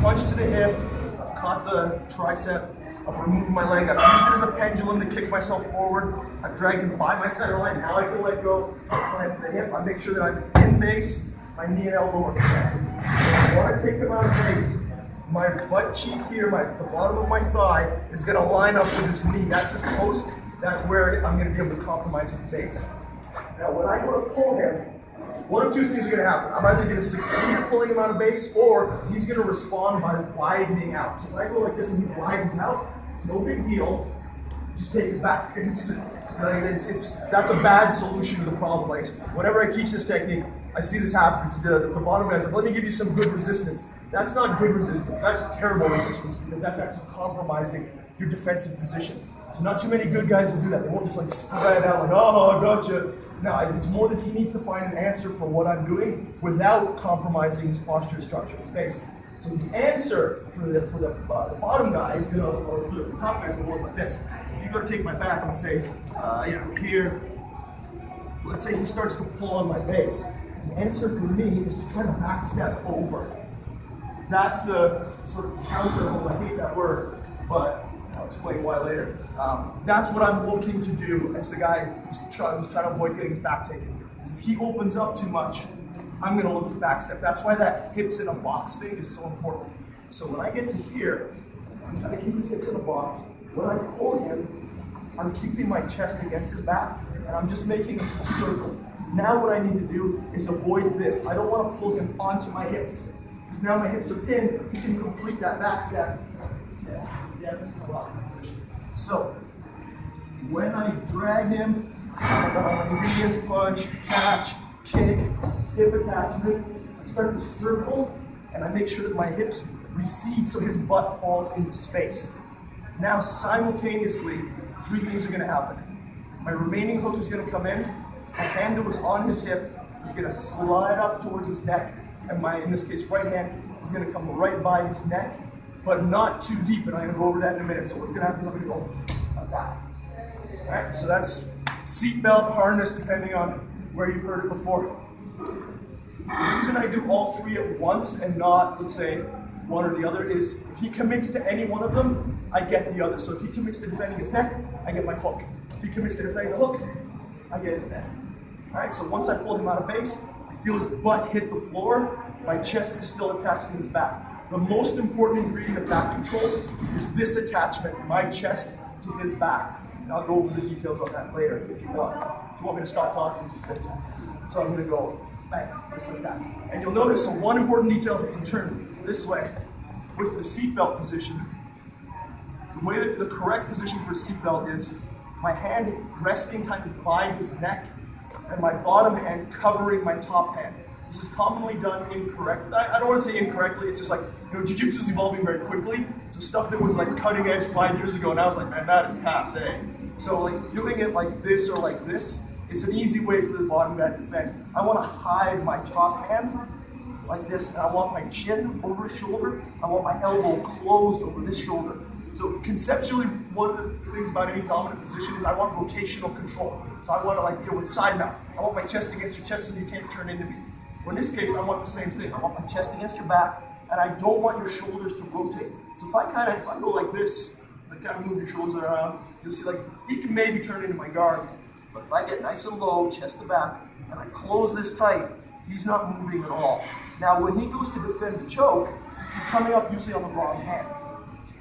punch to the hip, I've caught the tricep, I've removed my leg, I've used it as a pendulum to kick myself forward, I've dragged him by my center line, now I can let go, plant the hip, I make sure that I'm in base, my knee and elbow are connected. So I want to take him out of base, my butt cheek here, the bottom of my thigh is going to line up with his knee, that's his post, that's where I'm going to be able to compromise his base. Now when I go to pull him, one of two things are going to happen. I'm either going to succeed at pulling him out of base, or he's going to respond by widening out. So if I go like this and he widens out, no big deal, just take his back. That's a bad solution to the problem. Like, whenever I teach this technique, I see this happen because the bottom guy's like, let me give you some good resistance. That's not good resistance, that's terrible resistance because that's actually compromising your defensive position. So not too many good guys will do that. They won't just like spread out like, oh, I gotcha. No, it's more that he needs to find an answer for what I'm doing without compromising his posture, structure, his base. So his answer for the bottom guy is going to, or for the top guy is going to look like this. So if you go to take my back and say, here, let's say he starts to pull on my base. The answer for me is to try to back step over. That's the sort of counter hold. I hate that word, but I'll explain why later. That's what I'm looking to do as the guy who's trying to avoid getting his back taken. Is if he opens up too much, I'm going to look to back step. That's why that hips in a box thing is so important. So when I get to here, I'm trying to keep his hips in a box. When I pull him, I'm keeping my chest against his back, and I'm just making a circle. Now what I need to do is avoid this. I don't want to pull him onto my hips, because now my hips are pinned, he can complete that back step. So, when I drag him, I've got my ingredients, punch, catch, kick, hip attachment, I start to circle, and I make sure that my hips recede so his butt falls into space. Now, simultaneously, three things are going to happen. My remaining hook is going to come in, my hand that was on his hip is going to slide up towards his neck, and my, in this case, right hand is going to come right by his neck, but not too deep, and I'm going to go over that in a minute. So what's going to happen is I'm going to go like that. All right, so that's seatbelt, harness, depending on where you've heard it before. The reason I do all three at once and not, let's say, one or the other is if he commits to any one of them, I get the other. So if he commits to defending his neck, I get my hook. If he commits to defending the hook, I get his neck. All right, so once I pull him out of base, I feel his butt hit the floor, my chest is still attached to his back. The most important ingredient of back control is this attachment, my chest to his back. And I'll go over the details on that later if you want. If you want me to stop talking, just say so. So I'm going to go bang, just like that. And you'll notice one important detail if you can turn this way with the seatbelt position. The way that the correct position for a seatbelt is my hand resting kind of by his neck and my bottom hand covering my top hand. This is commonly done incorrect. I don't want to say incorrectly, it's just like, Jiu-jitsu is evolving very quickly, so stuff that was like cutting edge 5 years ago, now it's like, man, that is passe. So like doing it like this or like this, it's an easy way for the bottom guy to defend. I want to hide my top hand like this, and I want my chin over his shoulder, I want my elbow closed over this shoulder. So conceptually, one of the things about any dominant position is I want rotational control. So I want to with side mount, I want my chest against your chest so you can't turn into me. Well, in this case, I want the same thing. I want my chest against your back, and I don't want your shoulders to rotate. So if I go like this, like kind of move your shoulders around, you'll see like, he can maybe turn into my guard. But if I get nice and low, chest to back, and I close this tight, he's not moving at all. Now, when he goes to defend the choke, he's coming up usually on the wrong hand.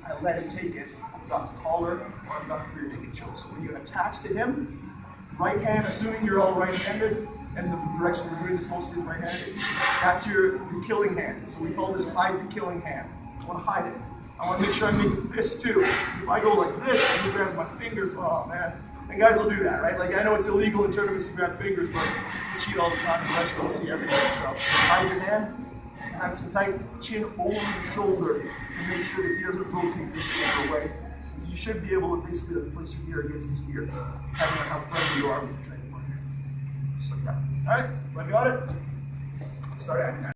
I let him take it. I've got the collar, or I've got the rear naked choke. So when you attach to him, right hand, assuming you're all right-handed, and the direction we're doing this mostly is right-handed, that's your killing hand. So we call this hide the killing hand. I want to hide it. I want to make sure I make a fist too. So if I go like this and he grabs my fingers, oh man. And guys will do that, right? Like I know it's illegal in tournaments to grab fingers, but you cheat all the time and the refs don't see everything. So hide your hand, nice and tight, chin over your shoulder to make sure that he doesn't rotate this shoulder away. You should be able to basically place your ear against his ear, depending on how friendly you are with your training partner. Just like that. All right, everybody got it? Start acting.